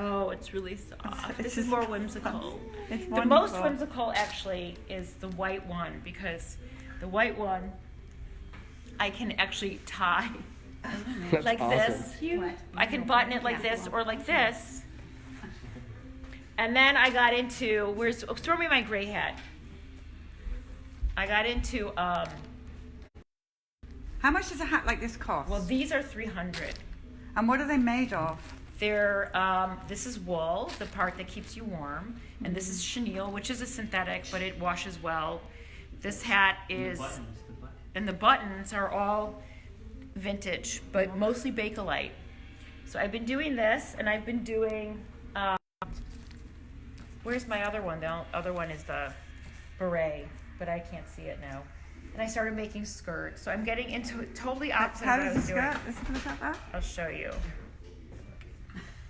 Oh, it's really soft. This is more whimsical. The most whimsical actually is the white one, because the white one I can actually tie like this. I can button it like this or like this. And then I got into, throw me my gray hat. I got into, how much does a hat like this cost? well, these are $300. And what are they made of? They're, this is wool, the part that keeps you warm, and this is chenille, which is a synthetic, but it washes well. This hat is, and the buttons are all vintage, but mostly Bakelite. So I've been doing this, and I've been doing, where's my other one? The other one is the beret, but I can't see it now. And I started making skirts, so I'm getting into it totally opposite of what I was doing. How does the skirt? Look at that. I'll show you.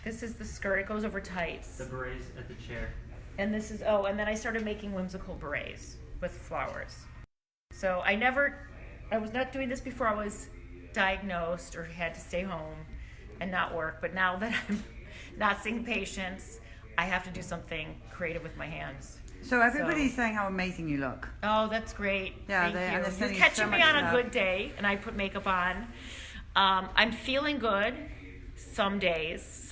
This is the skirt. It goes over tights. The berets at the chair. And this is, and then I started making whimsical berets with flowers. So I was not doing this before I was diagnosed or had to stay home and not work. But now that I'm not seeing patients, I have to do something creative with my hands. So everybody's saying how amazing you look. Oh, that's great. Yeah, Thank you. they're You're catching me on a good day, and I put makeup on. I'm feeling good some days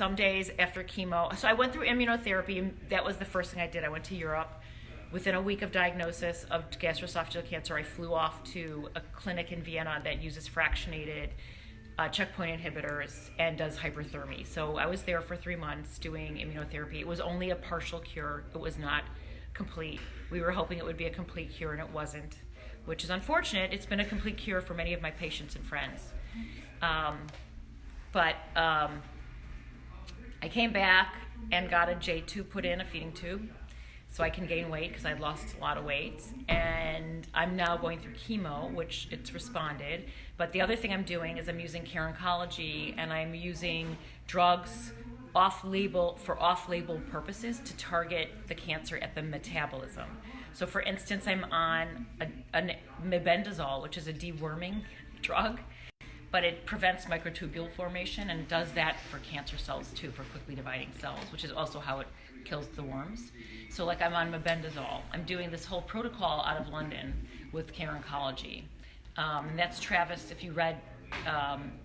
after chemo. So I went through immunotherapy, and that was the first thing I did. I went to Europe. Within a week of diagnosis of gastroesophageal cancer, I flew off to a clinic in Vienna that uses fractionated checkpoint inhibitors and does hyperthermia. So I was there for 3 months doing immunotherapy. It was only a partial cure. It was not complete. We were hoping it would be a complete cure, and it wasn't, which is unfortunate. It's been a complete cure for many of my patients and friends. But I came back and got a J2 put in, a feeding tube, so I can gain weight because I'd lost a lot of weight. And I'm now going through chemo, which it's responded. But the other thing I'm doing is I'm using care oncology, and I'm using drugs off-label purposes to target the cancer at the metabolism. So for instance, I'm on a mebendazole, which is a deworming drug, but it prevents microtubule formation and does that for cancer cells too, for quickly dividing cells, which is also how it kills the worms. So like I'm on mebendazole. I'm doing this whole protocol out of London with care oncology. And that's Travis, if you read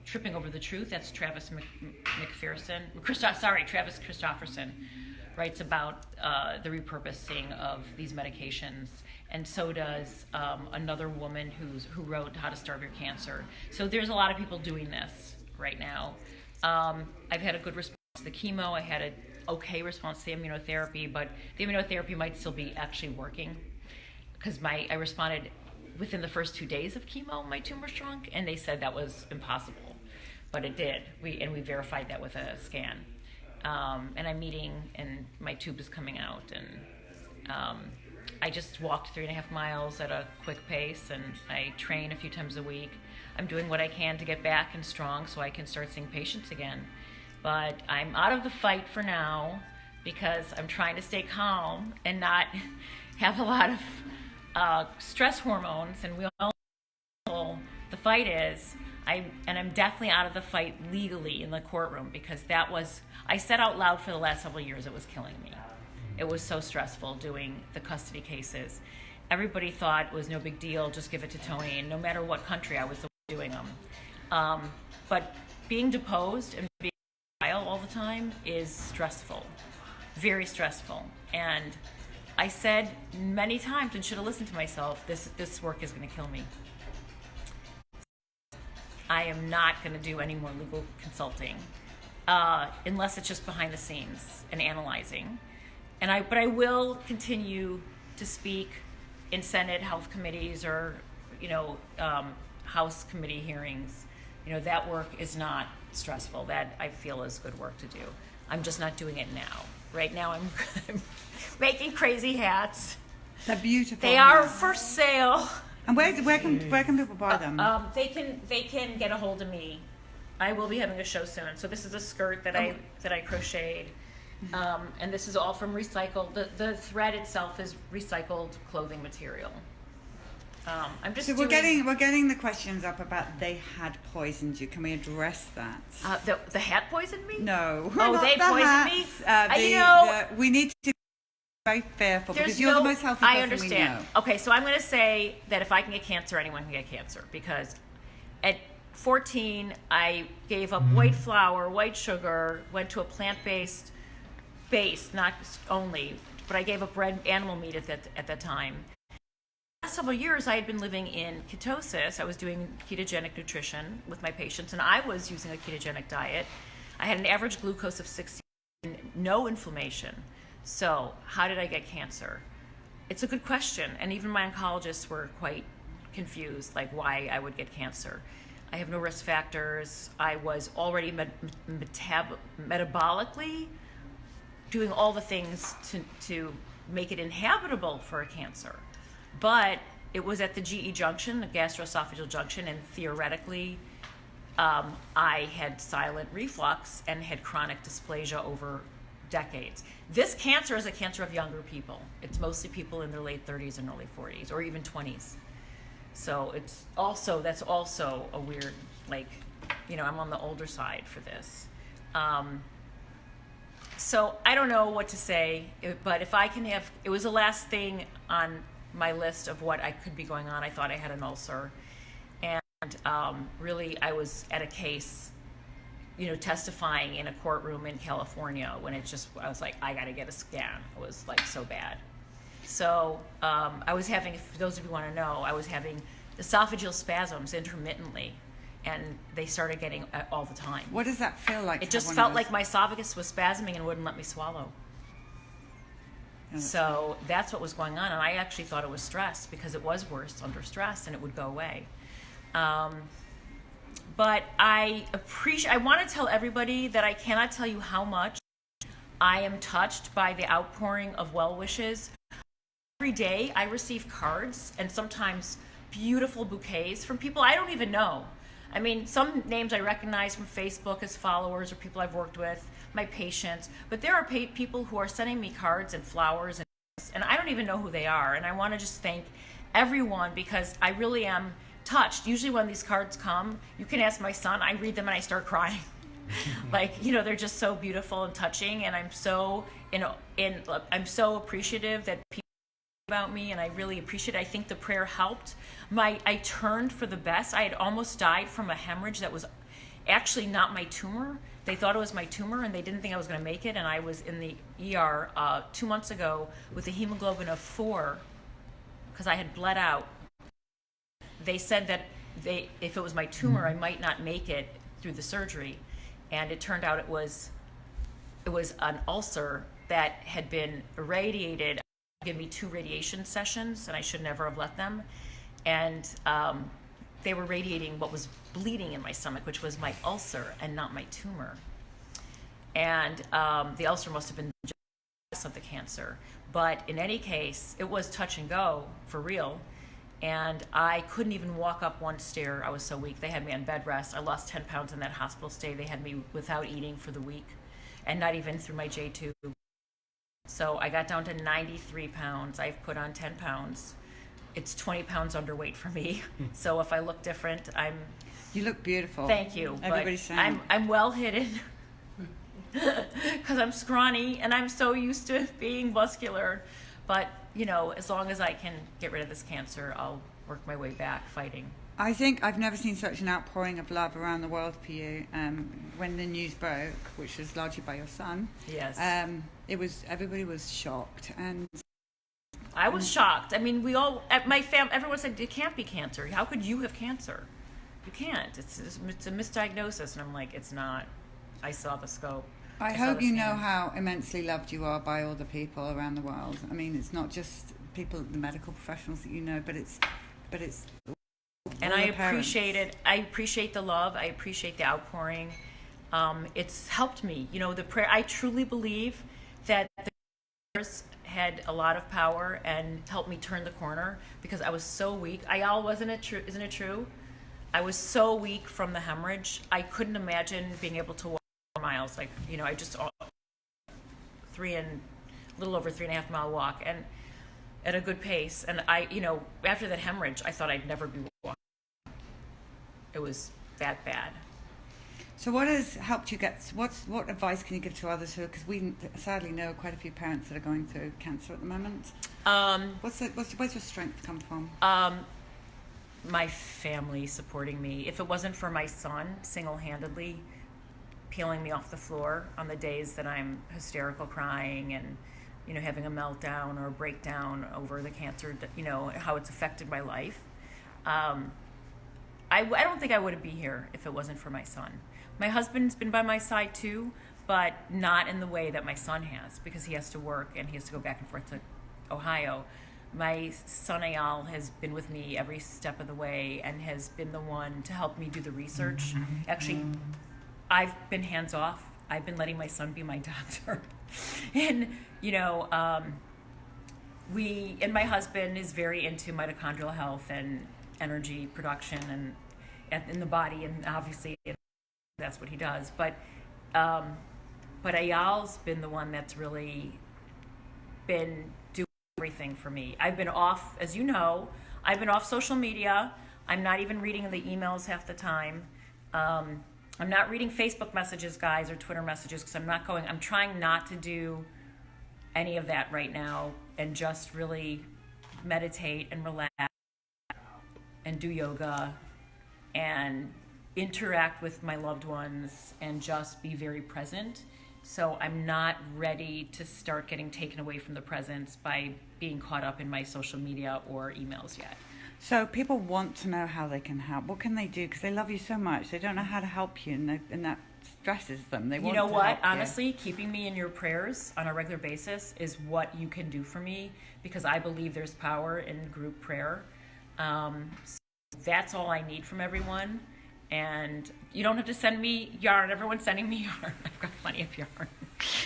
Tripping Over the Truth, that's Travis Travis Christofferson writes about the repurposing of these medications, and so does another woman who wrote How to Starve Your Cancer. So there's a lot of people doing this right now. I've had a good response to the chemo. I had an okay response to the immunotherapy, but the immunotherapy might still be actually working because I responded within the first 2 days of chemo. My tumor shrunk, and they said that was impossible, but it did. We verified that with a scan. And I'm meeting, and my tube is coming out, and I just walked 3.5 miles at a quick pace, and I train a few times a week. I'm doing what I can to get back and strong so I can start seeing patients again. But I'm out of the fight for now because I'm trying to stay calm and not have a lot of stress hormones, and we all know the fight is. I'm definitely out of the fight legally in the courtroom because I said out loud for the last several years it was killing me. It was so stressful doing the custody cases. Everybody thought it was no big deal, just give it to Toni, and no matter what country I was the one doing them. But being deposed and being in trial all the time is stressful, very stressful. And I said many times, and should have listened to myself, this work is going to kill me. I am not going to do any more legal consulting unless it's just behind the scenes and analyzing. But I will continue to speak in Senate health committees or, House committee hearings. That work is not stressful. That I feel is good work to do. I'm just not doing it now. Right now I'm making crazy hats. They're beautiful. They are for sale. And where can people buy them? They can get a hold of me. I will be having a show soon. So this is a skirt that I crocheted, and this is all from recycled. The thread itself is recycled clothing material. I'm just So we're getting the questions up about they had poisoned you. Can we address that? the hat poisoned me. No. Oh, not they the poisoned hats. me. We need to be very fearful because you're the most healthy person I understand. we know. Okay, so I'm going to say that if I can get cancer, anyone can get cancer, because at 14 I gave up white flour, white sugar, went to a plant-based base, not only, but I gave up red animal meat at that time. Last several years I had been living in ketosis. I was doing ketogenic nutrition with my patients, and I was using a ketogenic diet. I had an average glucose of 60, no inflammation. So how did I get cancer? It's a good question, and even my oncologists were quite confused, like why I would get cancer. I have no risk factors. I was already metabolically doing all the things to make it inhabitable for a cancer. But it was at the GE junction, the gastroesophageal junction, and theoretically, I had silent reflux and had chronic dysplasia over decades. This cancer is a cancer of younger people. It's mostly people in their late 30s and early 40s, or even 20s. So that's also a weird, I'm on the older side for this. So I don't know what to say, but if I can have, it was the last thing on my list of what I could be going on. I thought I had an ulcer, and really I was at a case, testifying in a courtroom in California when I was like, I got to get a scan. It was so bad. So I was having, for those of you who want to know, I was having esophageal spasms intermittently, and they started getting all the time. What does that feel like? It just felt like my esophagus was spasming and wouldn't let me swallow. So that's what was going on, and I actually thought it was stress because it was worse under stress and it would go away. But I want to tell everybody that I cannot tell you how much I am touched by the outpouring of well wishes. Every day I receive cards and sometimes beautiful bouquets from people I don't even know. I mean, some names I recognize from Facebook as followers or people I've worked with, my patients, but there are people who are sending me cards and flowers, and I don't even know who they are. And I want to just thank everyone because I really am touched. Usually when these cards come, you can ask my son, I read them and I start crying. They're just so beautiful and touching, and I'm so I'm so appreciative that people about me, and I really appreciate it. I think the prayer helped. I turned for the best. I had almost died from a hemorrhage that was actually not my tumor. They thought it was my tumor, and they didn't think I was going to make it, and I was in the ER 2 months ago with a hemoglobin of 4 because I had bled out. They said that if it was my tumor, I might not make it through the surgery, and it turned out it was an ulcer that had been irradiated. Give me 2 radiation sessions, and I should never have let them. And they were radiating what was bleeding in my stomach, which was my ulcer and not my tumor. And the ulcer must have been just of the cancer. But in any case, it was touch and go for real. And I couldn't even walk up one stair. I was so weak. They had me on bed rest. I lost 10 pounds in that hospital stay. They had me without eating for the week and not even through my J-tube. So I got down to 93 pounds. I've put on 10 pounds. It's 20 pounds underweight for me. So if I look different, You look beautiful. Thank you. Everybody's saying. I'm well hidden because I'm scrawny and I'm so used to being muscular. But, as long as I can get rid of this cancer, I'll work my way back fighting. I think I've never seen such an outpouring of love around the world for you. When the news broke, which was largely by your son, yes, everybody was shocked, and I was shocked. I mean, we all at my everyone said it can't be cancer. How could you have cancer? You can't. It's a misdiagnosis, and I'm like, it's not. I saw the scope. I hope you know how immensely loved you are by all the people around the world. I mean, it's not just people, the medical professionals that you know, but it's. And I appreciate it. I appreciate the love. I appreciate the outpouring. It's helped me. The prayer. I truly believe that the prayers had a lot of power and helped me turn the corner because I was so weak. Isn't it true? I was so weak from the hemorrhage. I couldn't imagine being able to walk 4 miles. I just a little over 3.5 mile walk, and at a good pace. And I, after that hemorrhage, I thought I'd never be walking. It was that bad. So what has helped you what advice can you give to others who, because we sadly know quite a few parents that are going through cancer at the moment. Where's your strength come from? My family supporting me. If it wasn't for my son single-handedly peeling me off the floor on the days that I'm hysterical crying and, having a meltdown or a breakdown over the cancer, how it's affected my life. I don't think I would be here if it wasn't for my son. My husband's been by my side too, but not in the way that my son has, because he has to work and he has to go back and forth to Ohio. My son Ayal has been with me every step of the way and has been the one to help me do the research. Actually, I've been hands off. I've been letting my son be my doctor. And, my husband is very into mitochondrial health and energy production and in the body, and obviously that's what he does. But Ayal's been the one that's really been doing everything for me. I've been off, as you know, I've been off social media. I'm not even reading the emails half the time. I'm not reading Facebook messages, guys, or Twitter messages, because I'm trying not to do any of that right now and just really meditate and relax and do yoga and interact with my loved ones and just be very present. So I'm not ready to start getting taken away from the presence by being caught up in my social media or emails yet. So people want to know how they can help. What can they do? Because they love you so much. They don't know how to help you, and that stresses them. They want to help you. Honestly, keeping me in your prayers on a regular basis is what you can do for me, because I believe there's power in group prayer. So that's all I need from everyone. And you don't have to send me yarn. Everyone's sending me yarn. I've got plenty of yarn.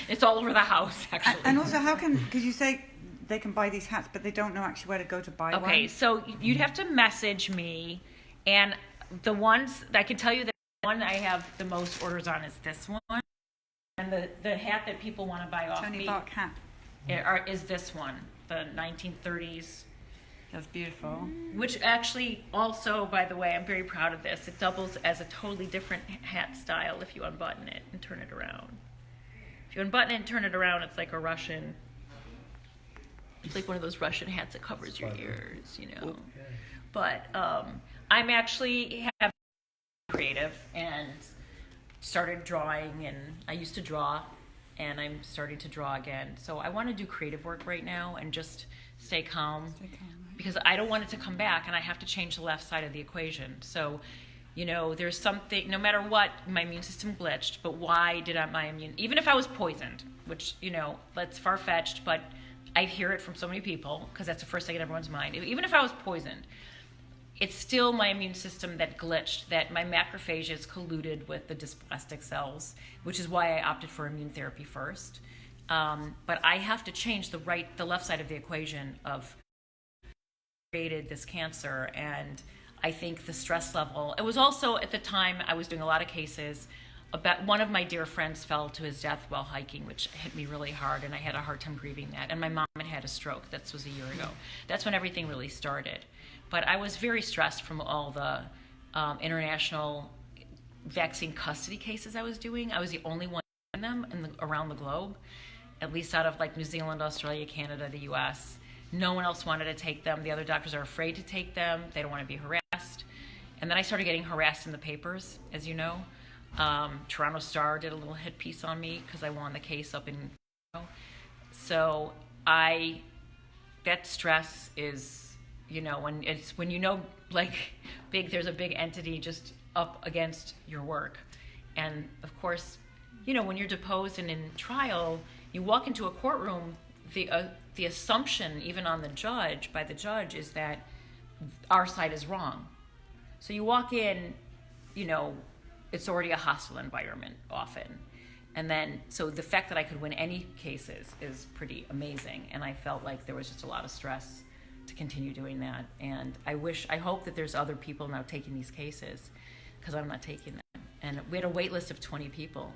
It's all over the house, actually. And also, because you say they can buy these hats, but they don't know actually where to go to buy one? Okay, so you'd have to message me. And the ones, I can tell you that the one I have the most orders on is this one. And the hat that people want to buy off Toni me Bach hat. Is this one, the 1930s. That's beautiful. Which actually also, by the way, I'm very proud of this. It doubles as a totally different hat style if you unbutton it and turn it around. If you unbutton it and turn it around, it's like it's like one of those Russian hats that covers your ears, Okay. But I'm actually creative and started drawing, and I used to draw, and I'm starting to draw again. So I want to do creative work right now and just stay calm. Because I don't want it to come back, and I have to change the left side of the equation. So, there's something, no matter what, my immune system glitched, but why did even if I was poisoned, which, that's far-fetched, but I hear it from so many people, because that's the first thing in everyone's mind. Even if I was poisoned, it's still my immune system that glitched, that my macrophages colluded with the dysplastic cells, which is why I opted for immune therapy first. But I have to change the left side of the equation of created this cancer, and I think the stress level. It was also at the time I was doing a lot of cases about one of my dear friends fell to his death while hiking, which hit me really hard, and I had a hard time grieving that. And my mom had a stroke. That was a year ago. That's when everything really started. But I was very stressed from all the international vaccine custody cases I was doing. I was the only one doing them around the globe, at least out of like New Zealand, Australia, Canada, the U.S. No one else wanted to take them. The other doctors are afraid to take them. They don't want to be harassed. And then I started getting harassed in the papers, as you know. Toronto Star did a little hit piece on me because I won the case up in. So that stress is, when there's a big entity just up against your work. And of course, when you're deposed and in trial, you walk into a courtroom, the assumption, even by the judge, is that our side is wrong. So you walk in, it's already a hostile environment often. And then, so the fact that I could win any cases is pretty amazing. And I felt like there was just a lot of stress to continue doing that. And I hope that there's other people now taking these cases, because I'm not taking them. And we had a wait list of 20 people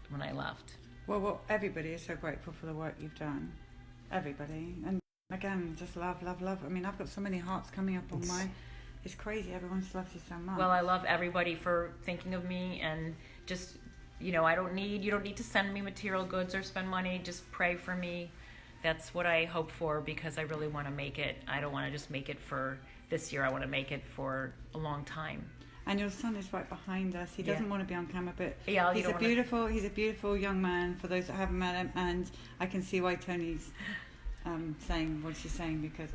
when I left. Well, everybody is so grateful for the work you've done. Everybody. And again, just love. I mean, I've got so many hearts coming up on mine. It's crazy. Everyone just loves you so much. Well, I love everybody for thinking of me, and just, you don't need to send me material goods or spend money. Just pray for me. That's what I hope for, because I really want to make it. I don't want to just make it for this year. I want to make it for a long time. And your son is right behind us. He doesn't want to be on camera, but he's a beautiful young man, for those that haven't met him, and I can see why Tony's saying what she's saying, because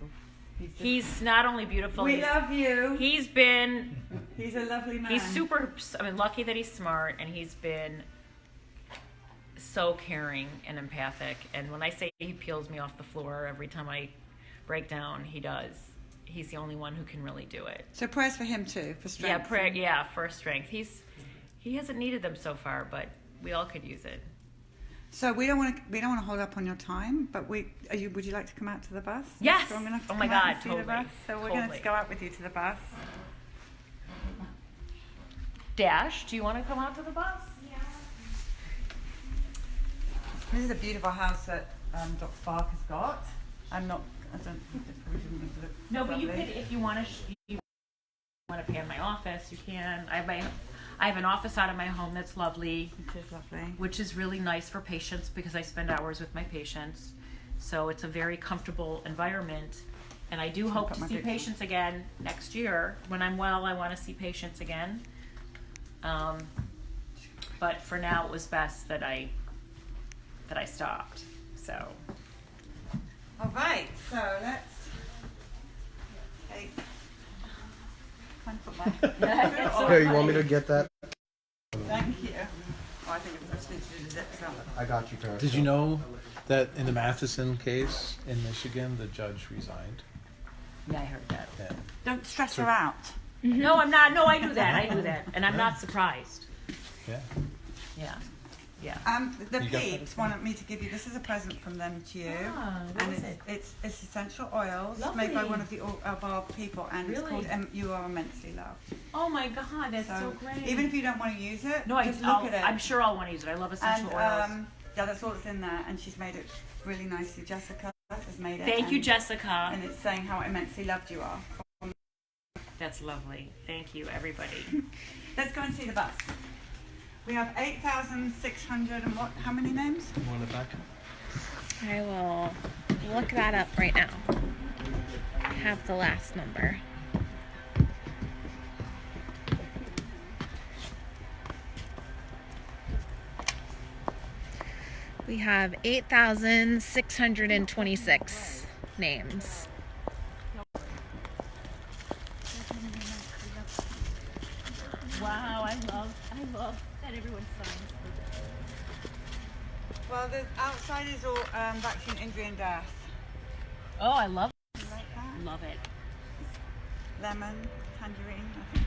he's not only beautiful. We love you. He's a lovely man. He's super, lucky that he's smart, and he's been so caring and empathic. And when I say he peels me off the floor every time I break down, he does. He's the only one who can really do it. So prayers for him too, for strength. For strength. He hasn't needed them so far, but we all could use it. So we don't want to hold up on your time, but would you like to come out to the bus? Yes. Strong enough to oh my come out God, and see totally. the bus? So we're going to go out with you to the bus. Dash, do you want to come out to the bus? Yeah. This is a beautiful house that Dr. Spark has got. I don't. Probably shouldn't look at it. No, but you Lovely. could, if you want to pan my office, you can. I have an office out of my home that's lovely. It is lovely. Which is really nice for patients, because I spend hours with my patients. So it's a very comfortable environment. And I do hope to see patients again next year. When I'm well, I want to see patients again. But for now, it was best that I stopped. So. All right, so let's take. Here, you want me to get that? Thank you. Oh, I think it just needs to do the zip salad. I got you, Karen. Did you know that in the Matheson case in Michigan, the judge resigned? Yeah, I heard that. Yeah. Don't stress her out. No, I'm not. No, I knew that. And I'm not surprised. Yeah. Yeah. Yeah. The You got Peeps wanted me to give you. This is a present from them to you, what and is it? it's essential oils Lovely. made by one of our people, and it's Really? called "You Are Immensely Loved." Oh my God, that's so great. Even if you don't want to use it, no, just look at it. I'm sure I'll want to use it. I love essential oils. Yeah, that's all that's in there, and she's made it really nicely. Jessica has made it. Thank you, Jessica. And it's saying how immensely loved you are. That's lovely. Thank you, everybody. Let's go and see the bus. We have 8,600 and what? How many names? One in the back. I will look that up right now. I have the last number. We have 8,626 names. Wow, I love that everyone signs. Well, the outside is all vaccine, injury, and death. Oh, I love You like that? love it. Lemon, tangerine, I think.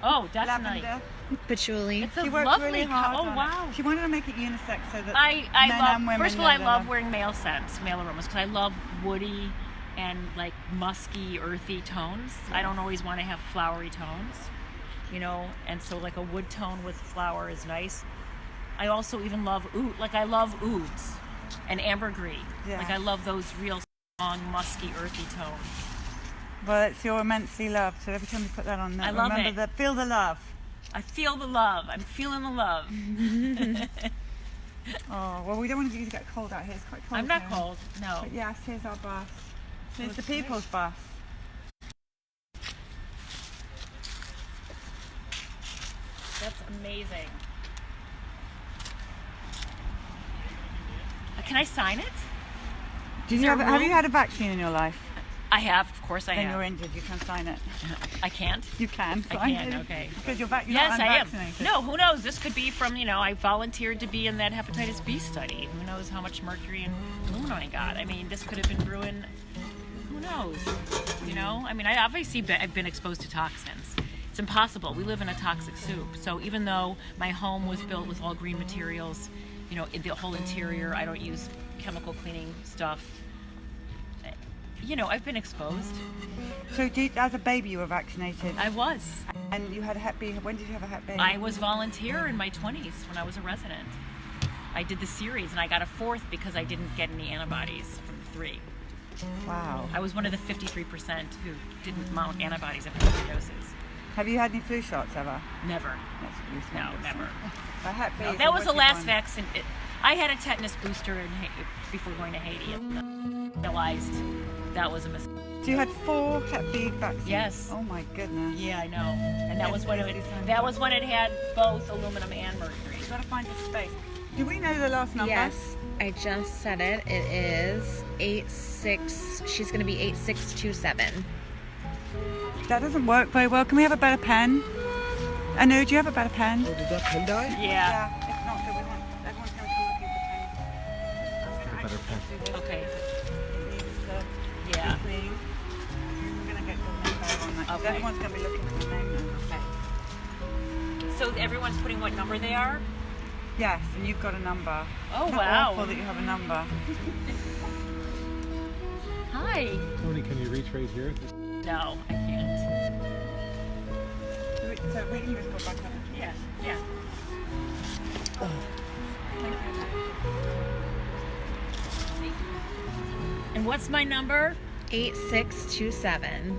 Oh, definitely. Lavender. Patchouli. It's a She worked lovely really hard. Oh, on wow. It. She wanted to make it unisex so that I men love. and women. First of all, I know love the- wearing male scents, male aromas, because I love woody and like musky, earthy tones. I don't always want to have flowery tones, and so like a wood tone with flower is nice. I also even love oud. Like I love ouds and ambergris. Yeah. Like I love those real strong, musky, earthy tones. Well, it's your immensely loved. So every time you put that on, I love remember it. that. Feel the love. I feel the love. I'm feeling the love. Oh well, we don't want you to get cold out here. It's quite cold. I'm not here. cold. No. But yes, here's our bus. It's the it's nice. people's bus. That's amazing. Can I sign it? Do you Is there have you room? had a vaccine in your life? I have, of course I Then you're have. injured. You can sign it. I can't. You can I sign can, it. okay. Because you're you're Yes, not I am. unvaccinated. No, who knows? This could be from, I volunteered to be in that hepatitis B study. Who knows how much mercury and aluminum I got? I mean, this could have been brewing. Who knows? I mean, I've been exposed to toxins. It's impossible. We live in a toxic soup. So even though my home was built with all green materials, the whole interior, I don't use chemical cleaning stuff. I've been exposed. So as a baby you were vaccinated? I was. And you had a Hep B. When did you have a Hep B? I was volunteer in my 20s when I was a resident. I did the series and I got a fourth because I didn't get any antibodies from the 3. Wow. I was one of the 53% who didn't mount antibodies after 3 doses. Have you had any flu shots ever? Never. That's what you No, said. never. I had No, Bs, that and was what the do you last want? vaccine. I had a tetanus booster before going to Haiti and realized that was a mistake. So you had 4 Hep B vaccines? Yes. Oh my goodness. Yeah, I know. And that Yes, was when please do sign that up. was when it had both aluminum and mercury. You've got to find your space. Do we know the last number? Yes, I just said it. It is 86. She's going to be 8627. That doesn't work very well. Can we have a better pen? Anu, do you have a better pen? Oh, did that pen die? Yeah. It's not good. Everyone's going to come looking for pens. Better pen. Okay. It needs to Yeah. be clean. We're going to get your name better on that. 'Cause Okay. Everyone's going to be looking for your name now. Okay. So everyone's putting what number they are? Yes, and you've got a number. Oh, Not wow. awful that you have a number. Hi. Tony, can you reach right here? No, I can't. So we can just go back up. Yeah. Yeah. And what's my number? 8627.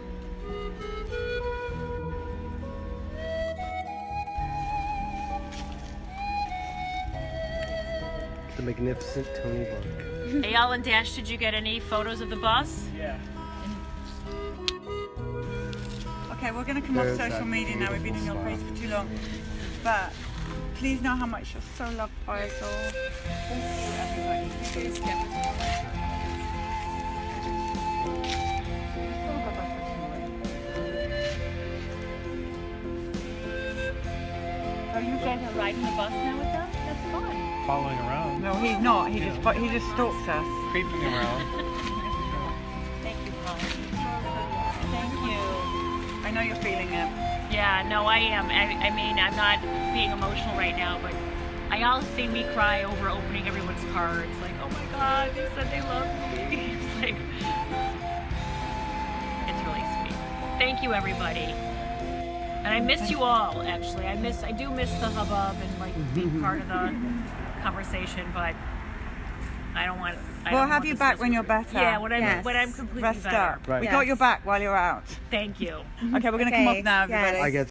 The magnificent Toni Blanc. Hey, Al and Dash, did you get any photos of the bus? Okay, we're going to come off There's social that media now. We've been in your beautiful place for too long. But please know how much you're so loved by us all. Thank you, everybody. Are you guys are riding the bus now with them? That's fun. Following around, No, he's not. He just stalks us. creeping around. Thank you, Colin. Thank you. I know you're feeling it. Yeah, no, I am. I mean, I'm not being emotional right now, but I all seen me cry over opening everyone's cards. Like, oh my God, they said they love me. It's like, it's really sweet. Thank you, everybody. And I miss you all, actually. I do miss the hubbub and like being part of the conversation, but I don't want. We'll have you back when you're better. Yeah, when I'm Yes. when I'm completely Rest better. up. Right. We got your back while you're out. Thank you. Okay, we're going to come Okay, off now, yes. everybody. I get